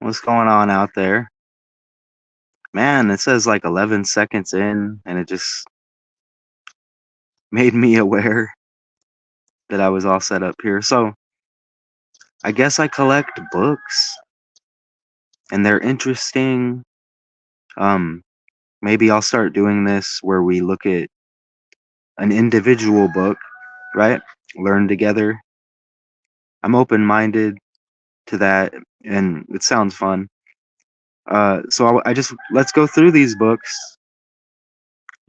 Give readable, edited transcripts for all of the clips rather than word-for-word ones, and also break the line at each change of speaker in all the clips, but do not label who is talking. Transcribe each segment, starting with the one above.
What's going on out there? Man, it says like 11 seconds in, and it just made me aware that I was all set up here. So I guess I collect books, and they're interesting. Um, Maybe I'll start doing this where we look at an individual book, right? Learn together. I'm open-minded to that, and it sounds fun. So I just let's go through these books.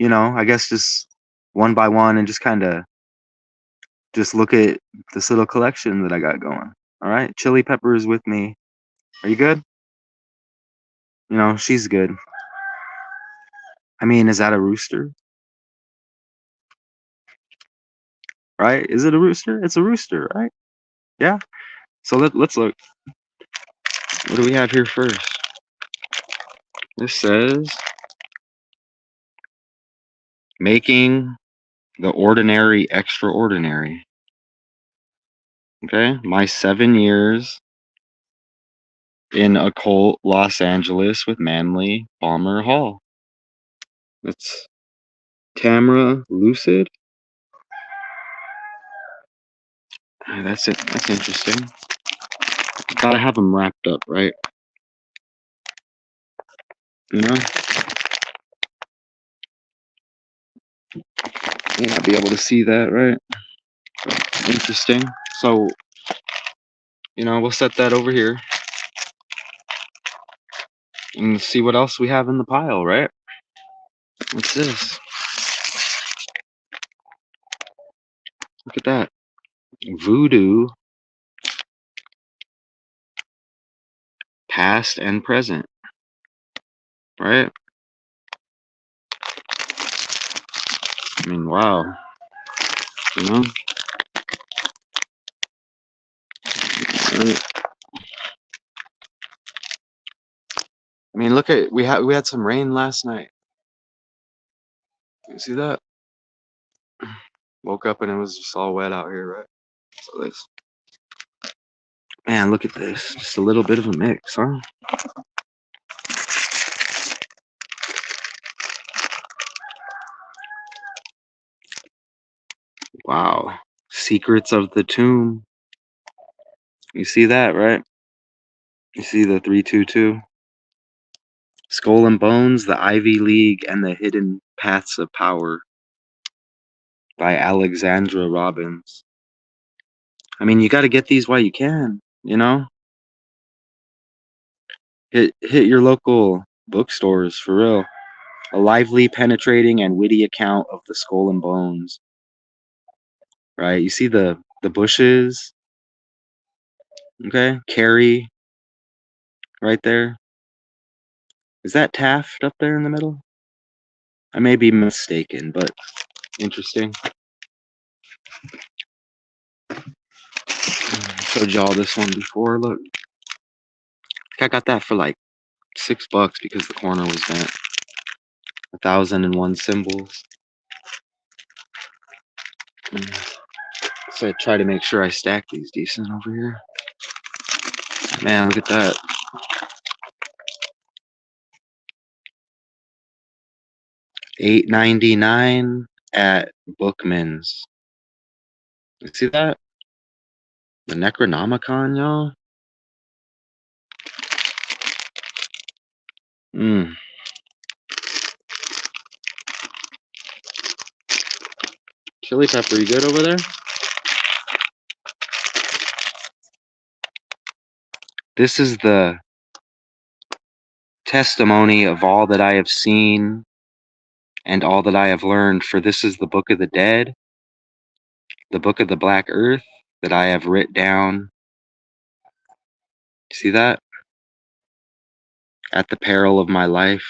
I guess just one by one, and just kind of just look at this little collection that I got going. All right, Chili Pepper is with me. Are you good? She's good. I mean, is that a rooster? Right? Is it a rooster? It's a rooster, right? Yeah. So let's look. What do we have here first? This says making the ordinary extraordinary. Okay, my 7 years in occult Los Angeles with Manly Palmer Hall. That's Tamara Lucid. That's it. That's interesting. Gotta have them wrapped up, right? You know, you might be able to see that, right? Interesting. So, we'll set that over here and see what else we have in the pile, right? What's this? Look at that. Voodoo, past and present, right? I mean, wow. You know? Right. I mean, look at we had some rain last night. You see that? Woke up and it was just all wet out here, right? So this. Man, look at this. Just a little bit of a mix, huh? Wow. Secrets of the Tomb. You see that, right? You see the 322? Skull and Bones, The Ivy League, and the Hidden Paths of Power by Alexandra Robbins. I mean, you got to get these while you can, Hit your local bookstores for real. A lively, penetrating, and witty account of the Skull and Bones. Right? You see the bushes, okay? Carrie, right there. Is that Taft up there in the middle? I may be mistaken, but interesting. Showed y'all this one before. Look, I got that for like $6 because the corner was bent. 1,001 symbols. So I try to make sure I stack these decent over here. Man, look at that. $8.99 at Bookman's. You see that? The Necronomicon, y'all. Chili Pepper, you good over there? This is the testimony of all that I have seen and all that I have learned, for this is the Book of the Dead, the Book of the Black Earth that I have writ down. See that? At the peril of my life,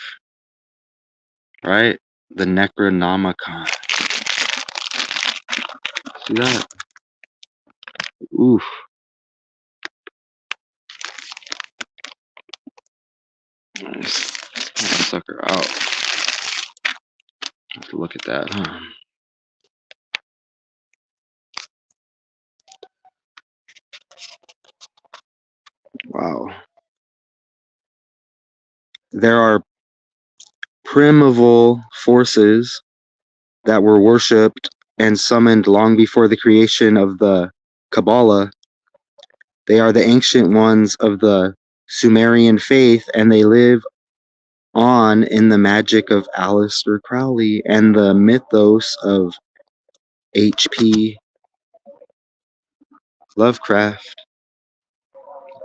right? The Necronomicon. See that? Oof. Nice. That sucker out. Have to look at that, huh? Wow. there are primeval forces that were worshipped and summoned long before the creation of the Kabbalah. They are the ancient ones of the Sumerian faith, and they live on in the magic of Aleister Crowley and the mythos of H.P. Lovecraft.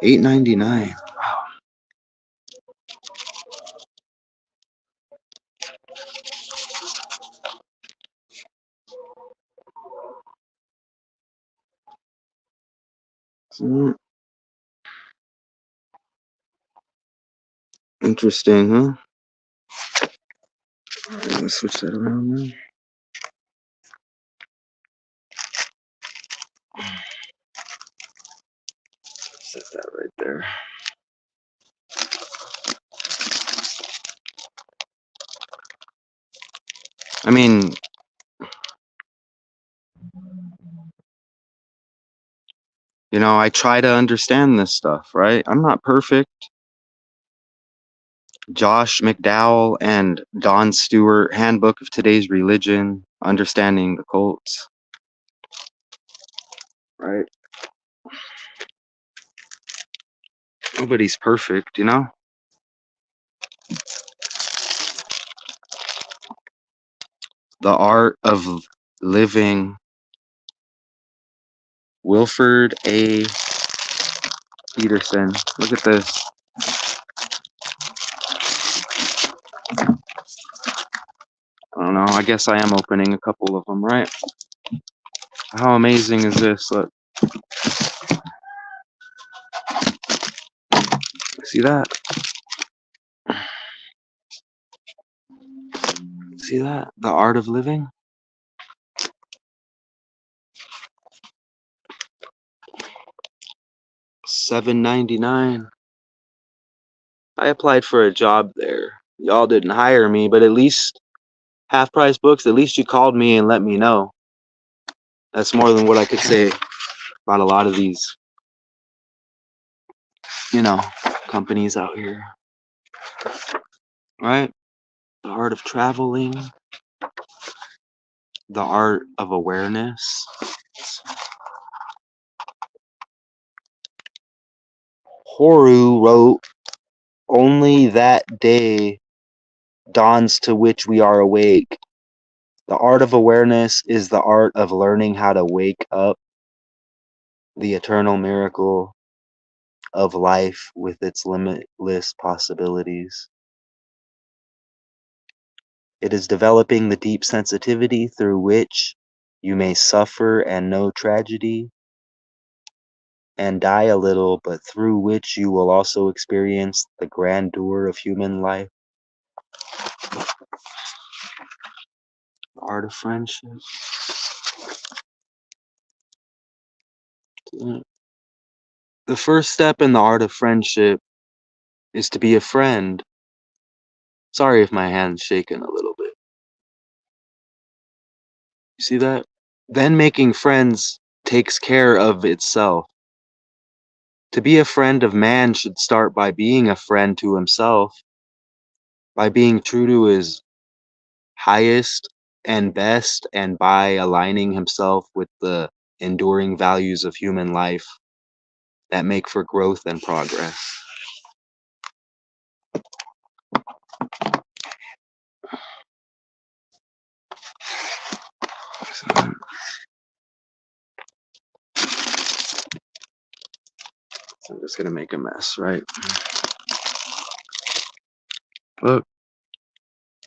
$8.99. Wow. Interesting, huh? Alright, let's switch that around now. Set that right there. I mean, I try to understand this stuff, right? I'm not perfect. Josh McDowell and Don Stewart, Handbook of Today's Religion, Understanding the Cults. Right? Nobody's perfect, The Art of Living. Wilford A. Peterson. Look at this. I don't know. I guess I am opening a couple of them, right? How amazing is this? Look. See that? See that? The Art of Living? $7.99. I applied for a job there. Y'all didn't hire me, but at least Half Price Books, at least you called me and let me know. That's more than what I could say about a lot of these, companies out here. Right? The Art of Traveling. The Art of Awareness. Horu wrote, "Only that day dawns to which we are awake. The art of awareness is the art of learning how to wake up the eternal miracle of life with its limitless possibilities. It is developing the deep sensitivity through which you may suffer and know tragedy and die a little, but through which you will also experience the grandeur of human life. The art of friendship." The first step in the art of friendship is to be a friend. Sorry if my hand's shaking a little bit. You see that? Then making friends takes care of itself. To be a friend of man should start by being a friend to himself, by being true to his highest and best, and by aligning himself with the enduring values of human life that make for growth and progress. I'm just gonna make a mess, right? Look,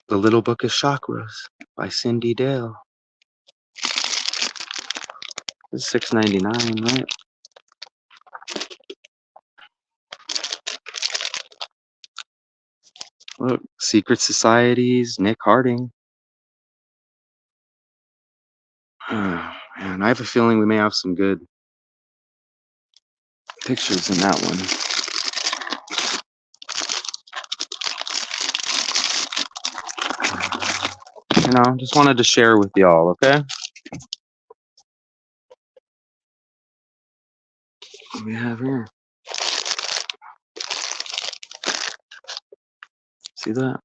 The Little Book of Chakras by Cindy Dale. It's $6.99, right? Look, Secret Societies, Nick Harding. Man, I have a feeling we may have some good pictures in that one. Just wanted to share with y'all, okay? What do we have here? See that?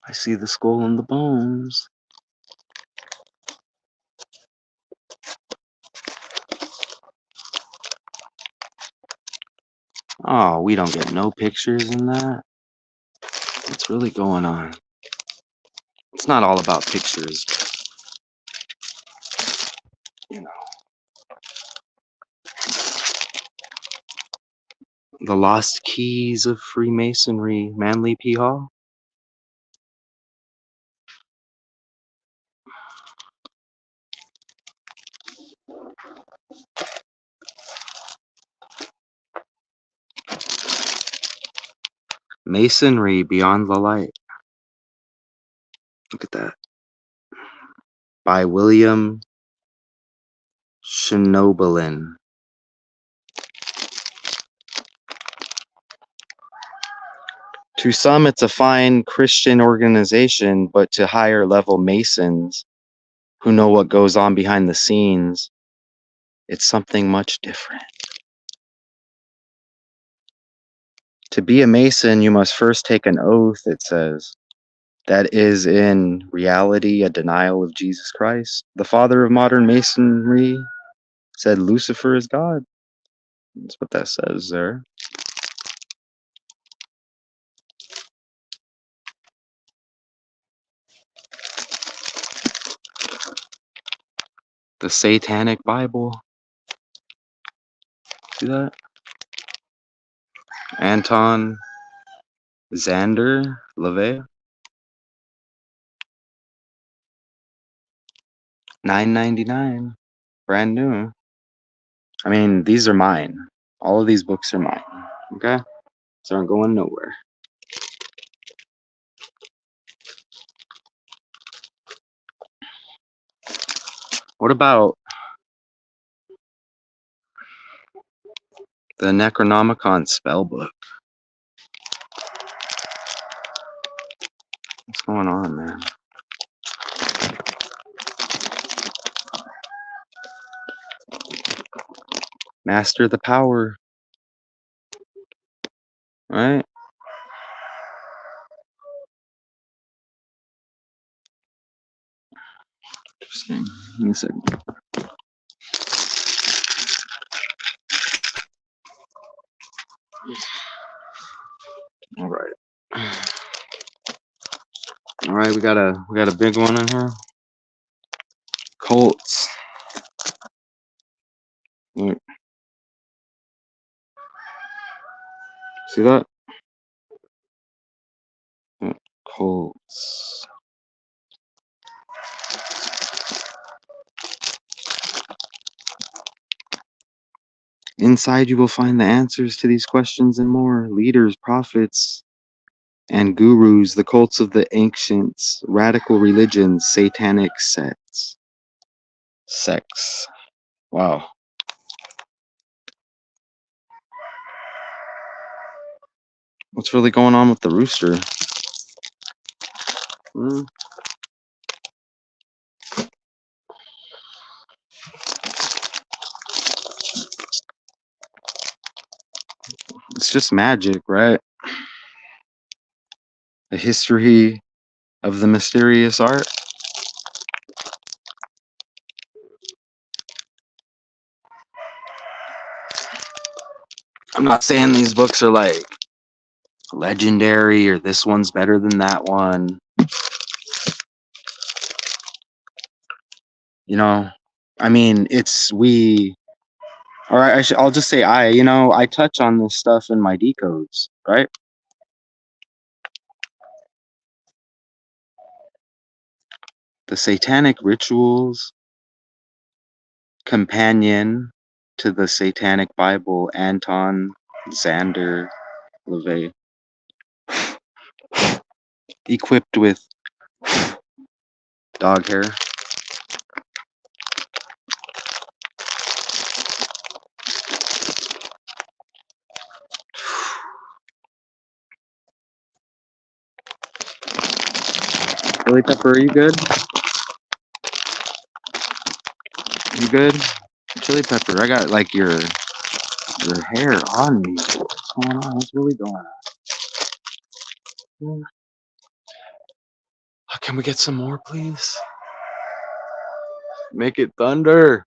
I see the skull and the bones. Oh, we don't get no pictures in that. What's really going on? It's not all about pictures, you know. The Lost Keys of Freemasonry, Manly P. Hall. Masonry Beyond the Light. Look at that. By William Schnoebelen. To some, it's a fine Christian organization, but to higher level Masons who know what goes on behind the scenes, it's something much different. To be a Mason, you must first take an oath, it says, that is in reality a denial of Jesus Christ. The father of modern Masonry said Lucifer is God. That's what that says there. The Satanic Bible. See that? Anton Zander LaVey. $9.99. Brand new. I mean, these are mine. All of these books are mine. Okay? So aren't going nowhere. What about the Necronomicon spellbook? What's going on, man? Master the power. Right? Interesting. Give me a second. All right. All right, we got a big one in here. Colts. Look. See that? Colts. Inside you will find the answers to these questions and more. Leaders, prophets, and gurus, the cults of the ancients, radical religions, satanic sects. Wow. What's really going on with the rooster? It's just magic, right? The history of the mysterious art. I'm not saying these books are like legendary or this one's better than that one. You know, I mean, I'll just say I touch on this stuff in my decodes, right? The Satanic Rituals Companion to the Satanic Bible, Anton Zander LaVey. Equipped with dog hair. Chili Pepper, are you good? You good? Chili Pepper, I got like your hair on me. What's going on? What's really going on? Can we get some more, please? Make it thunder.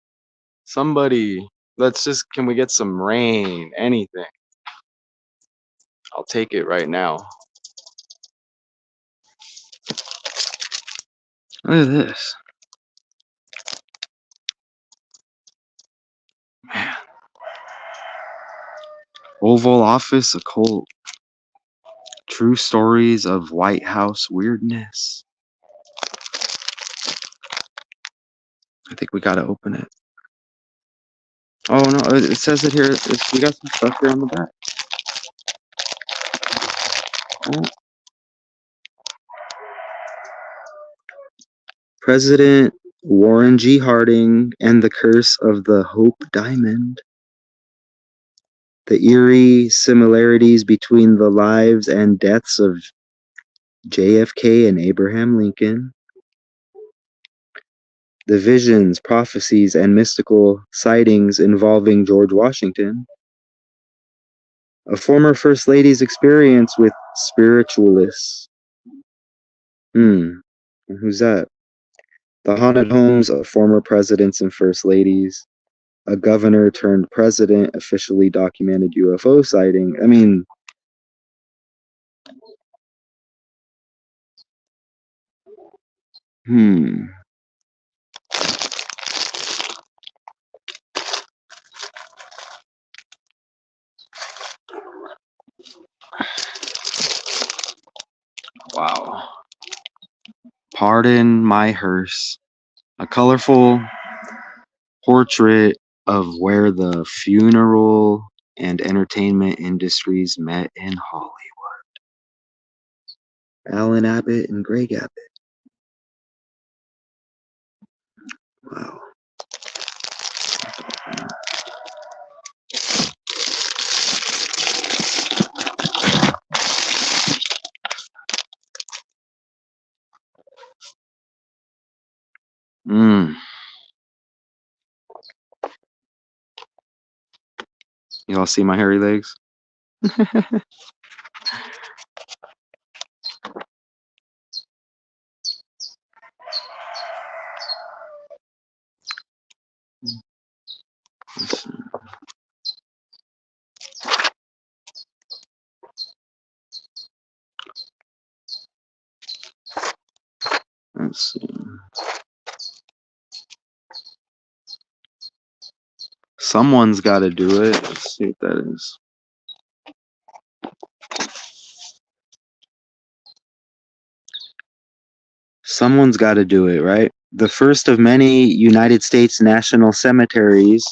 Somebody. Can we get some rain? Anything. I'll take it right now. Look at this. Man. Oval Office occult. True stories of White House weirdness. I think we gotta open it. Oh no, it says it here. We got some stuff here on the back. Oh. President Warren G. Harding and the Curse of the Hope Diamond. The eerie similarities between the lives and deaths of JFK and Abraham Lincoln. The visions, prophecies, and mystical sightings involving George Washington. A former First Lady's experience with spiritualists. Who's that? The haunted homes of former presidents and First Ladies. A governor turned president officially documented UFO sighting. I mean, Wow. Pardon my hearse. A colorful portrait of where the funeral and entertainment industries met in Hollywood. Alan Abbott and Greg Abbott. Wow. You all see my hairy legs? Let's see. Someone's got to do it. Let's see what that is. Someone's got to do it, right? The first of many United States national cemeteries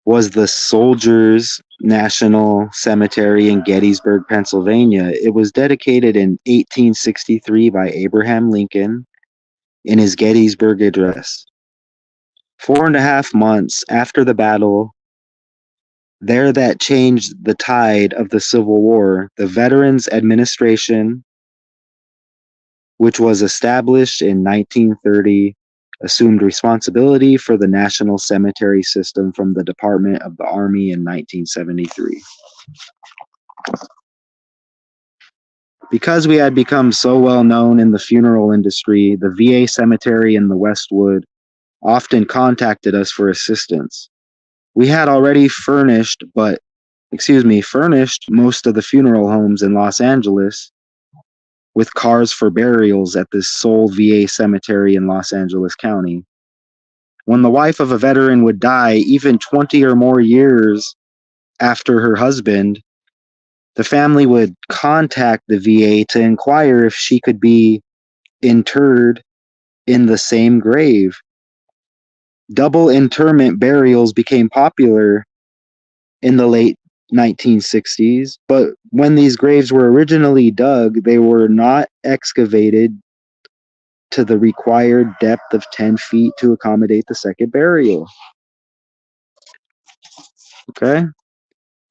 was the Soldiers National Cemetery in Gettysburg, Pennsylvania. It was dedicated in 1863 by Abraham Lincoln in his Gettysburg Address. 4.5 months after the battle, there that changed the tide of the Civil War, the Veterans Administration, which was established in 1930, assumed responsibility for the national cemetery system from the Department of the Army in 1973. Because we had become so well known in the funeral industry, the VA cemetery in the Westwood often contacted us for assistance. We had already furnished most of the funeral homes in Los Angeles with cars for burials at this sole VA cemetery in Los Angeles County. When the wife of a veteran would die, even 20 or more years after her husband, the family would contact the VA to inquire if she could be interred in the same grave. Double interment burials became popular in the late 1960s, but when these graves were originally dug, they were not excavated to the required depth of 10 feet to accommodate the second burial. Okay?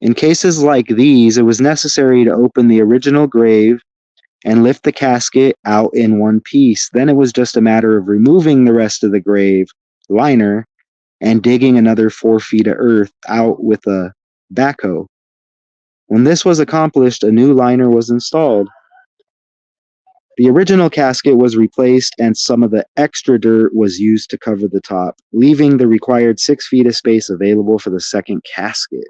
In cases like these, it was necessary to open the original grave and lift the casket out in one piece. Then it was just a matter of removing the rest of the grave liner and digging another 4 feet of earth out with a backhoe. When this was accomplished, a new liner was installed. The original casket was replaced and some of the extra dirt was used to cover the top, leaving the required 6 feet of space available for the second casket.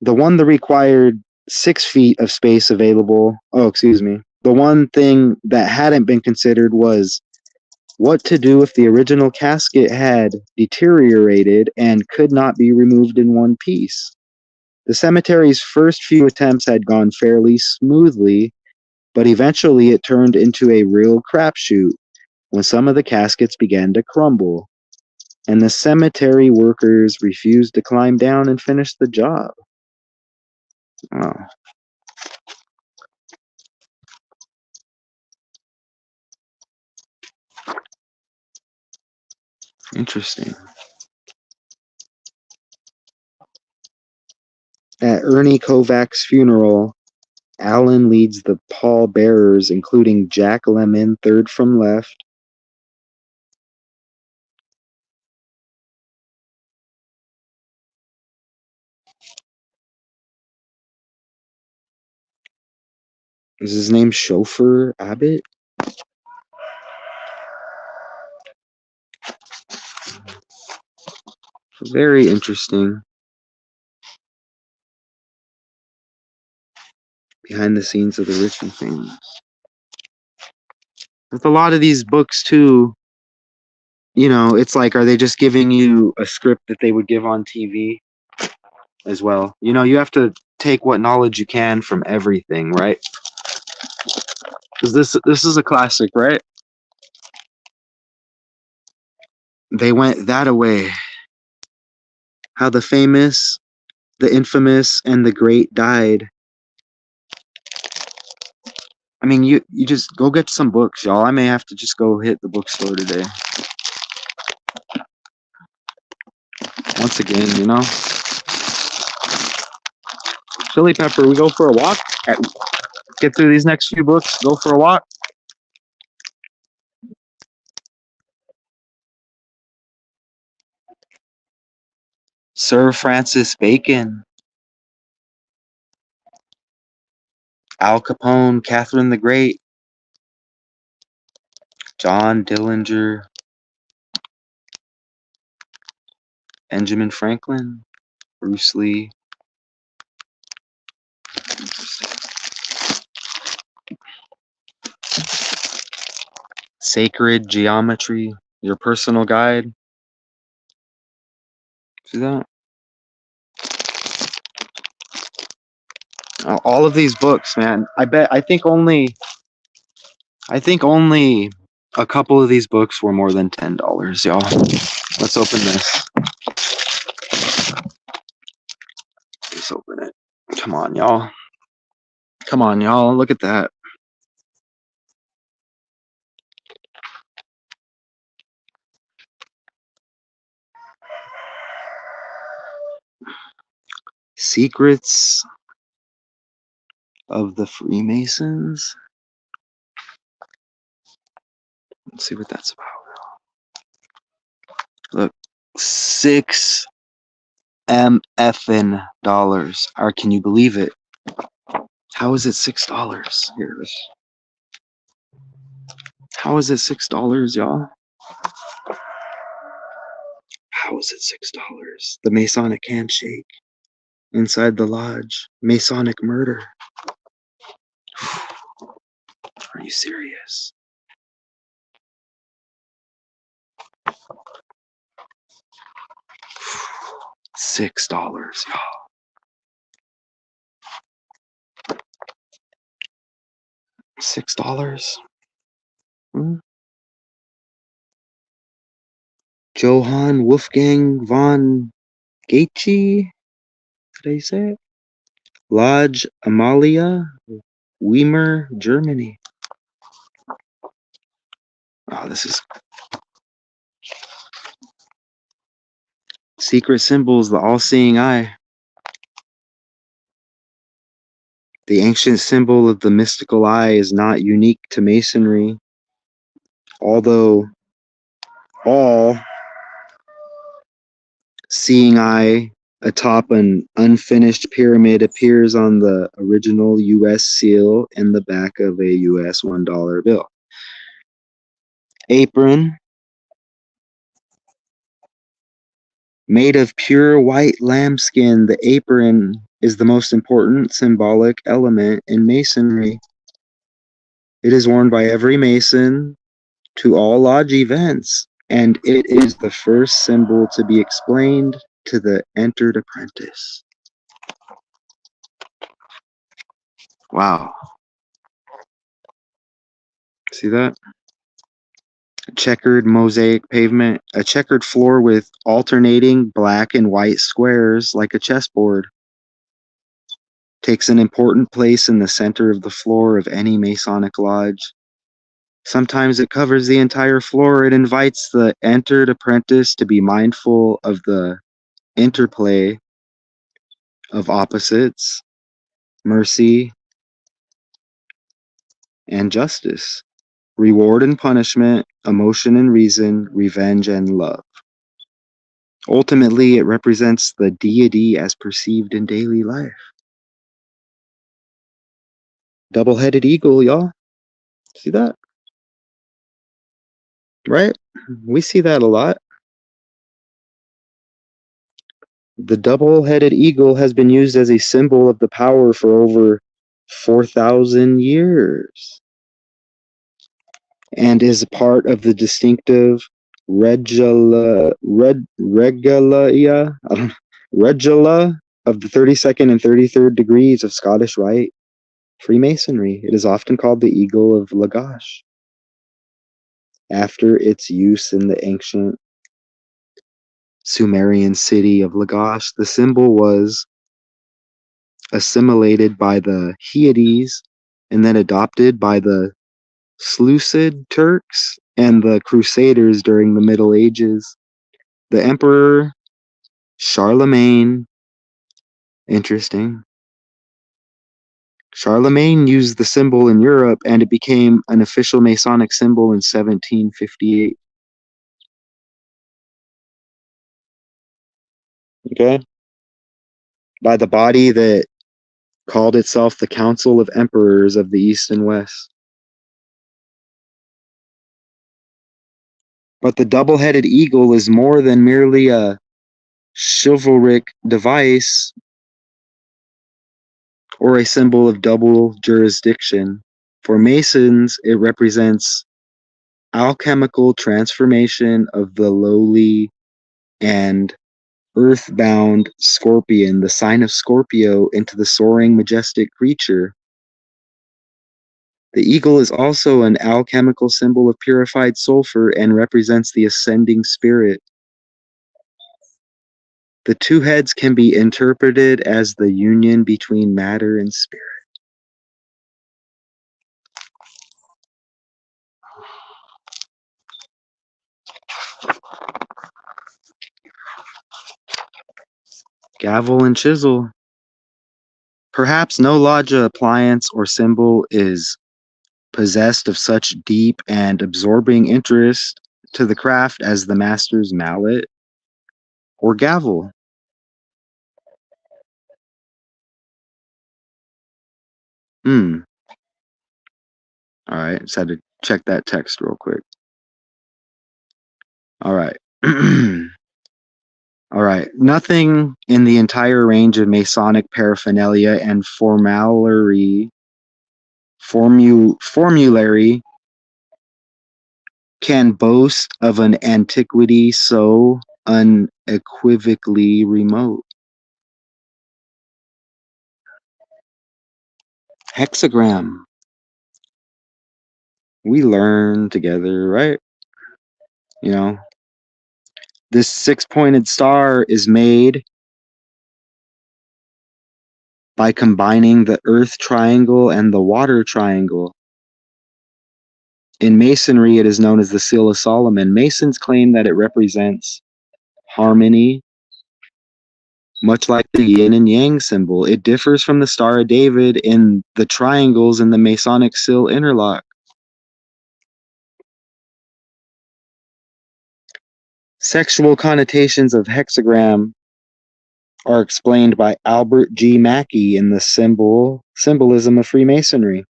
The required 6 feet of space available. Oh, excuse me. The one thing that hadn't been considered was what to do if the original casket had deteriorated and could not be removed in one piece. The cemetery's first few attempts had gone fairly smoothly, but eventually it turned into a real crapshoot when some of the caskets began to crumble, and the cemetery workers refused to climb down and finish the job. Oh. Interesting. At Ernie Kovac's funeral, Alan leads the pallbearers, including Jack Lemmon, third from left. Is his name Chauffeur Abbott? Very interesting. Behind the scenes of the rich and famous. With a lot of these books, too, you know, it's like, are they just giving you a script that they would give on TV as well? You know, you have to take what knowledge you can from everything, right? Because this is a classic, right? They went that away. How the famous, the infamous, and the great died. I mean, you just go get some books, y'all. I may have to just go hit the bookstore today. Once again, you know. Chili Pepper, we go for a walk? Get through these next few books, go for a walk. Sir Francis Bacon. Al Capone, Catherine the Great. John Dillinger. Benjamin Franklin. Bruce Lee. Sacred Geometry, Your Personal Guide. See that? All of these books, man. I think only a couple of these books were more than $10, y'all. Let's open this. Let's open it. Come on, y'all. Come on, y'all. Look at that. Secrets of the Freemasons. Let's see what that's about. Look, $6 MFN dollars. Or can you believe it? How is it $6? Here's. How is it $6, y'all? How is it $6? The Masonic handshake. Inside the lodge. Masonic murder. Are you serious? $6, y'all. $6. Johann Wolfgang von Goethe. Did I say it? Lodge Amalia, Weimar, Germany. Oh, this is secret symbols, the all-seeing eye. The ancient symbol of the mystical eye is not unique to Masonry, although all seeing eye atop an unfinished pyramid appears on the original U.S. seal in the back of a U.S. $1 bill. Apron, made of pure white lambskin, the apron is the most important symbolic element in masonry. It is worn by every mason to all lodge events, and it is the first symbol to be explained to the entered apprentice. Wow. See that? Checkered mosaic pavement, a checkered floor with alternating black and white squares like a chessboard, takes an important place in the center of the floor of any Masonic lodge. Sometimes it covers the entire floor. It invites the entered apprentice to be mindful of the interplay of opposites, mercy, and justice, reward and punishment, emotion and reason, revenge and love. Ultimately, it represents the deity as perceived in daily life. Double-headed eagle, y'all. See that? Right? We see that a lot. The double-headed eagle has been used as a symbol of the power for over 4,000 years and is part of the distinctive regula of the 32nd and 33rd degrees of Scottish Rite Freemasonry. It is often called the Eagle of Lagash, after its use in the ancient Sumerian city of Lagash. The symbol was assimilated by the Hyades and then adopted by the Seleucid Turks and the Crusaders during the Middle Ages. The Emperor Charlemagne, interesting. Charlemagne used the symbol in Europe and it became an official Masonic symbol in 1758. Okay? By the body that called itself the Council of Emperors of the East and West. But the double-headed eagle is more than merely a chivalric device or a symbol of double jurisdiction. For Masons, it represents alchemical transformation of the lowly and earthbound scorpion, the sign of Scorpio, into the soaring, majestic creature. The eagle is also an alchemical symbol of purified sulfur and represents the ascending spirit. The two heads can be interpreted as the union between matter and spirit. Gavel and chisel. Perhaps no lodge appliance or symbol is possessed of such deep and absorbing interest to the craft as the master's mallet or gavel. All right, just had to check that text real quick. All right. All right. Nothing in the entire range of Masonic paraphernalia and formulary can boast of an antiquity so unequivocally remote. Hexagram. We learn together, right? You know, this six-pointed star is made by combining the earth triangle and the water triangle. In Masonry, it is known as the Seal of Solomon. Masons claim that it represents harmony, much like the yin and yang symbol. It differs from the Star of David in the triangles in the Masonic seal interlock. Sexual connotations of hexagram are explained by Albert G. Mackey in the Symbolism of Freemasonry.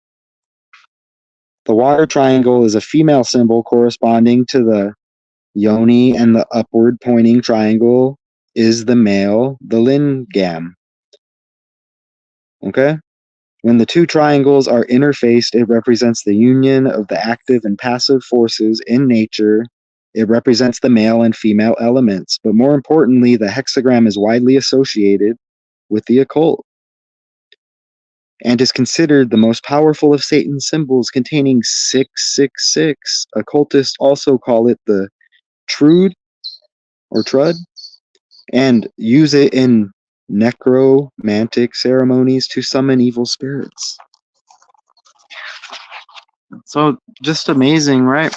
The water triangle is a female symbol corresponding to the yoni, and the upward pointing triangle is the male, the lingam. Okay? When the two triangles are interfaced, it represents the union of the active and passive forces in nature. It represents the male and female elements. But more importantly, the hexagram is widely associated with the occult and is considered the most powerful of Satan's symbols, containing 666. Occultists also call it the Trud or Trud and use it in necromantic ceremonies to summon evil spirits. So just amazing, right?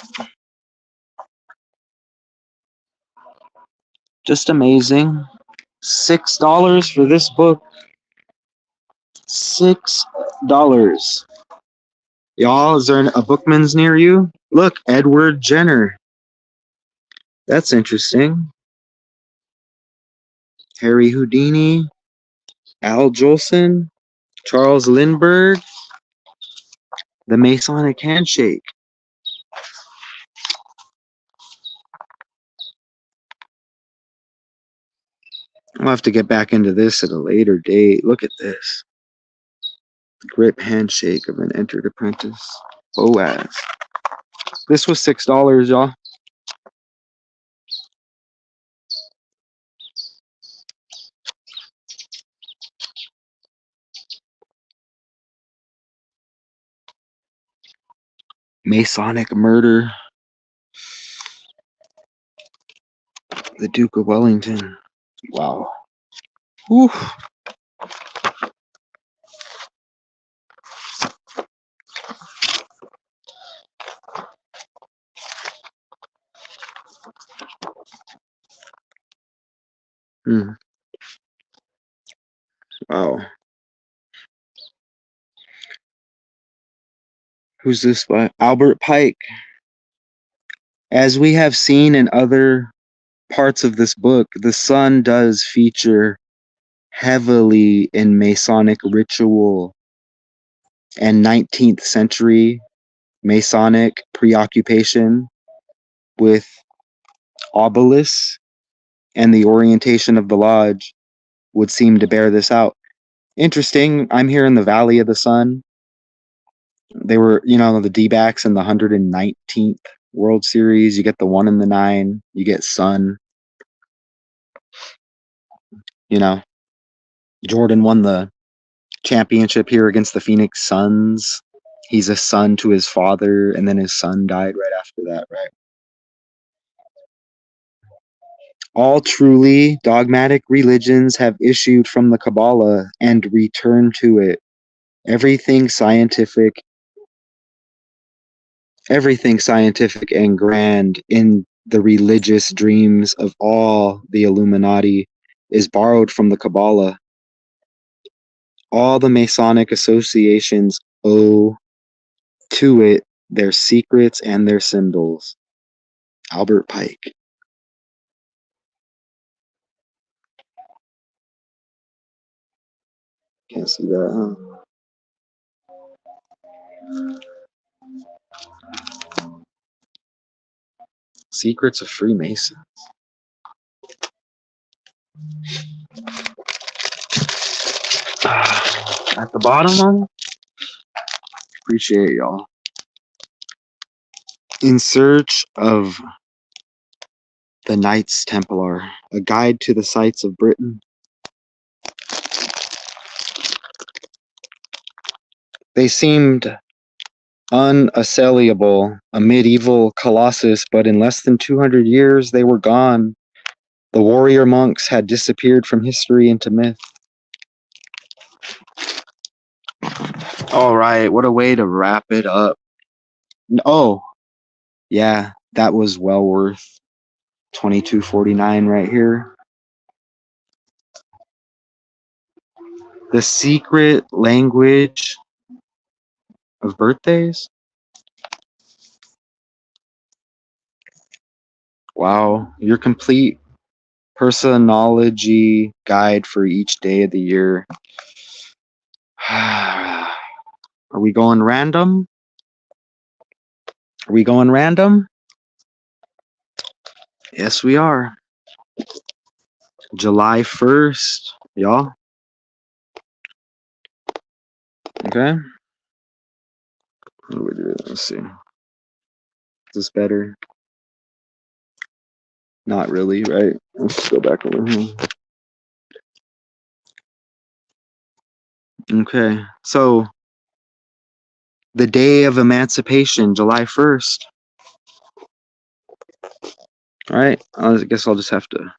Just amazing. $6 for this book. $6. Y'all, is there a Bookman's near you? Look, Edward Jenner. That's interesting. Harry Houdini, Al Jolson, Charles Lindbergh, the Masonic Handshake. I'll have to get back into this at a later date. Look at this. The grip handshake of an entered apprentice. Boaz. This was $6, y'all. Masonic murder. The Duke of Wellington. Wow. Whew. Wow. Who's this by? Albert Pike. As we have seen in other parts of this book, the sun does feature heavily in Masonic ritual and 19th century Masonic preoccupation with obelisks, and the orientation of the lodge would seem to bear this out. Interesting, I'm here in the Valley of the Sun. They were, the D-backs in the 119th World Series. You get the 1 and the 9. You get Sun. Jordan won the championship here against the Phoenix Suns. He's a son to his father, and then his son died right after that, right? All truly dogmatic religions have issued from the Kabbalah and returned to it. Everything scientific and grand in the religious dreams of all the Illuminati is borrowed from the Kabbalah. All the Masonic associations owe to it their secrets and their symbols. Albert Pike. Can't see that, huh? Secrets of Freemasons. At the bottom of it? Appreciate y'all. In Search of the Knights Templar, a guide to the sights of Britain. They seemed unassailable, a medieval colossus, but in less than 200 years they were gone. The warrior monks had disappeared from history into myth. All right, what a way to wrap it up. Oh, yeah, that was well worth $22.49 right here. The Secret Language of Birthdays. Wow, your complete personology guide for each day of the year. Are we going random? Are we going random? Yes, we are. July 1st, y'all. Okay. What do we do? Let's see. Is this better? Not really, right? Let's go back over here. Okay. So, the day of emancipation, July 1st. All right. I guess I'll just have to.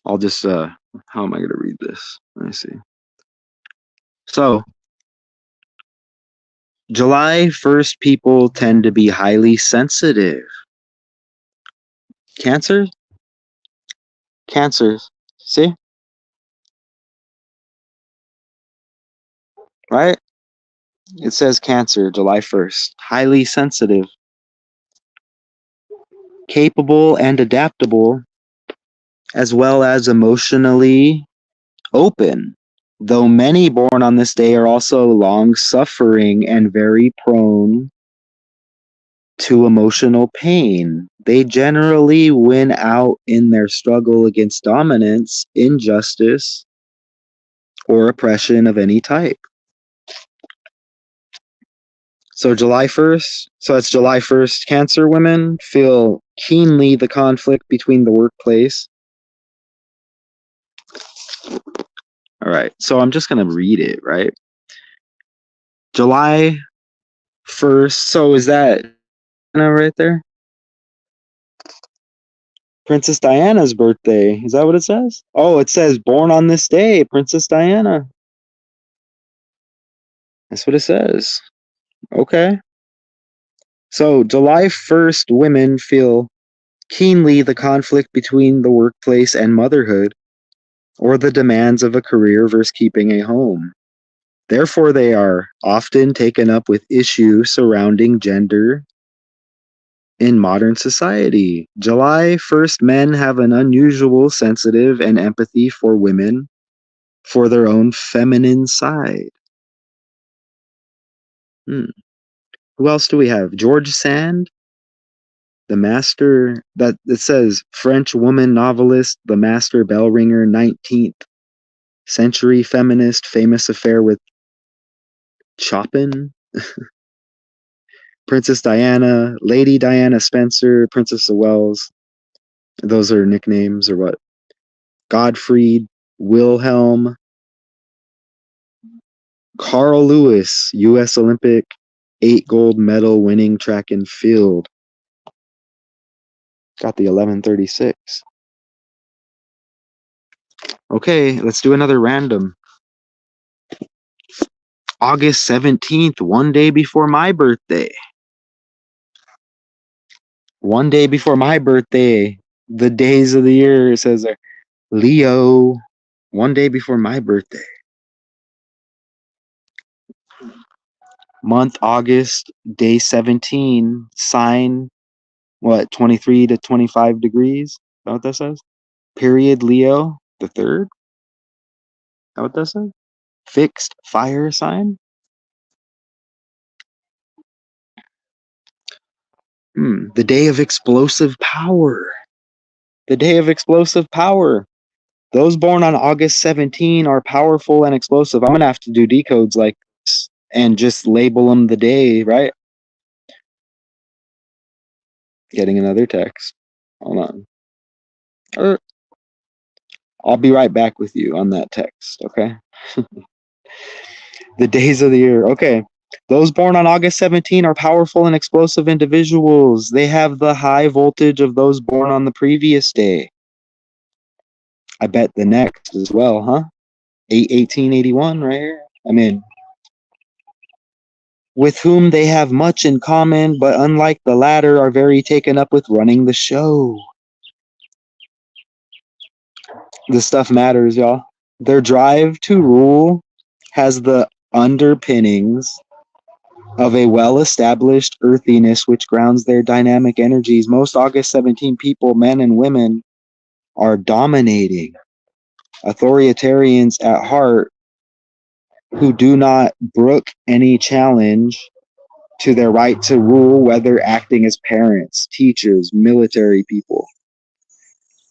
How am I going to read this? Let me see. So, July 1st people tend to be highly sensitive. Cancer? Cancers. See? Right? It says Cancer, July 1st. Highly sensitive, capable, and adaptable, as well as emotionally open. Though many born on this day are also long suffering and very prone to emotional pain. They generally win out in their struggle against dominance, injustice, or oppression of any type. So July 1st, so it's July 1st, Cancer women feel keenly the conflict between the workplace. All right, so I'm just going to read it, right? July 1st, so is that right there? Princess Diana's birthday. Is that what it says? Oh, it says born on this day, Princess Diana. That's what it says. Okay. So July 1st, women feel keenly the conflict between the workplace and motherhood, or the demands of a career versus keeping a home. Therefore, they are often taken up with issues surrounding gender in modern society. July 1st men have an unusual sensitive and empathy for women for their own feminine side. Who else do we have? George Sand, the master, that it says French woman novelist, the master bell ringer, 19th century feminist, famous affair with Chopin. Princess Diana, Lady Diana Spencer, Princess of Wales. Those are nicknames or what? Gottfried, Wilhelm, Carl Lewis, U.S. Olympic 8 gold medal winning track and field. Got the 1136. Okay, let's do another random. August 17th, one day before my birthday. One day before my birthday. The days of the year, it says there. Leo. One day before my birthday. Month August, day 17, sign, what, 23 to 25 degrees? Is that what that says? Period Leo, the third? Is that what that says? Fixed fire sign? The day of explosive power. The day of explosive power. Those born on August 17 are powerful and explosive. I'm going to have to do decodes like this and just label them the day, right? Getting another text. Hold on. I'll be right back with you on that text, okay? The days of the year. Okay. Those born on August 17 are powerful and explosive individuals. They have the high voltage of those born on the previous day. I bet the next as well, huh? 1881 right here. I mean, with whom they have much in common, but unlike the latter, are very taken up with running the show. This stuff matters, y'all. Their drive to rule has the underpinnings of a well-established earthiness which grounds their dynamic energies. Most August 17 people, men and women, are dominating, authoritarians at heart who do not brook any challenge to their right to rule, whether acting as parents, teachers, military people,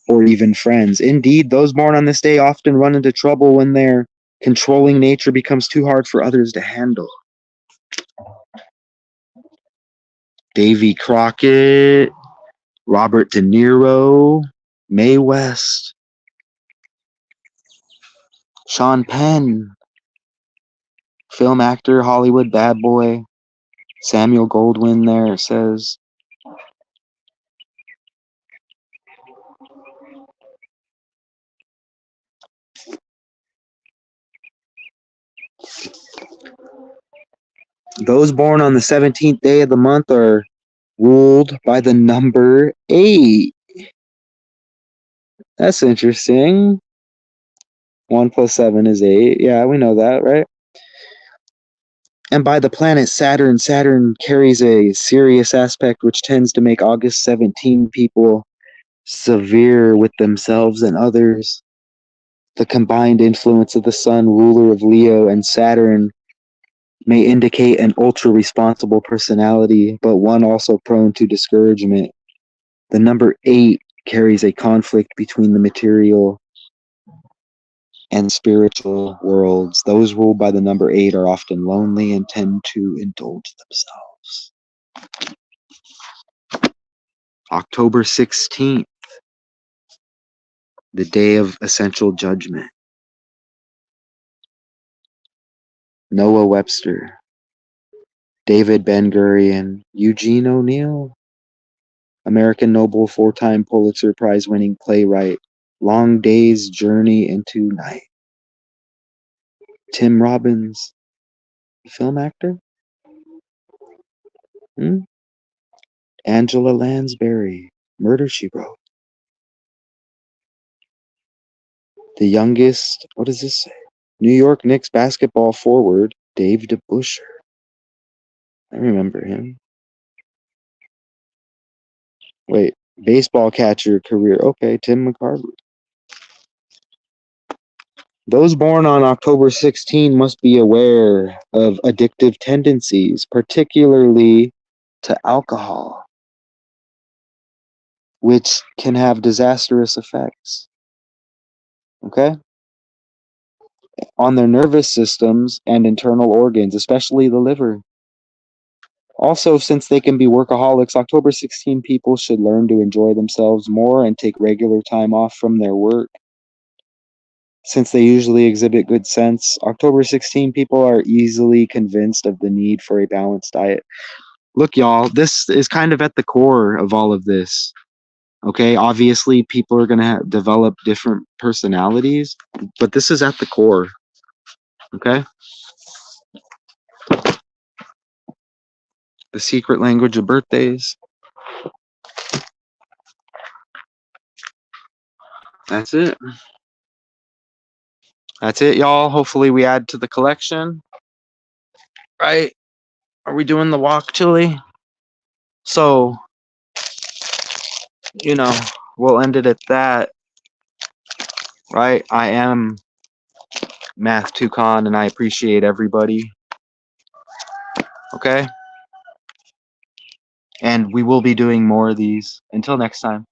or even friends. Indeed, those born on this day often run into trouble when their controlling nature becomes too hard for others to handle. Davy Crockett, Robert De Niro, Mae West, Sean Penn, film actor, Hollywood bad boy, Samuel Goldwyn there says. Those born on the 17th day of the month are ruled by the number 8. That's interesting. 1 plus 7 is 8. Yeah, we know that, right? And by the planet Saturn. Saturn carries a serious aspect which tends to make August 17 people severe with themselves and others. The combined influence of the Sun, ruler of Leo, and Saturn may indicate an ultra-responsible personality, but one also prone to discouragement. The number 8 carries a conflict between the material and spiritual worlds. Those ruled by the number 8 are often lonely and tend to indulge themselves. October 16th, the day of essential judgment. Noah Webster, David Ben-Gurion, Eugene O'Neill, American noble, 4-time Pulitzer Prize-winning playwright, Long Day's Journey into Night. Tim Robbins, film actor. Angela Lansbury, Murder, She Wrote. The youngest, what does this say? New York Knicks basketball forward, Dave DeBusschere. I remember him. Wait, baseball catcher career. Okay, Tim McCarver. Those born on October 16 must be aware of addictive tendencies, particularly to alcohol, which can have disastrous effects, okay, on their nervous systems and internal organs, especially the liver. Also, since they can be workaholics, October 16 people should learn to enjoy themselves more and take regular time off from their work. Since they usually exhibit good sense, October 16 people are easily convinced of the need for a balanced diet. Look, y'all, this is kind of at the core of all of this. Okay, obviously people are going to develop different personalities, but this is at the core. Okay? The secret language of birthdays. That's it. That's it, y'all. Hopefully we add to the collection. Right? Are we doing the walk, Chili? So, we'll end it at that. Right? I am Math Toucan and I appreciate everybody. Okay? And we will be doing more of these. Until next time.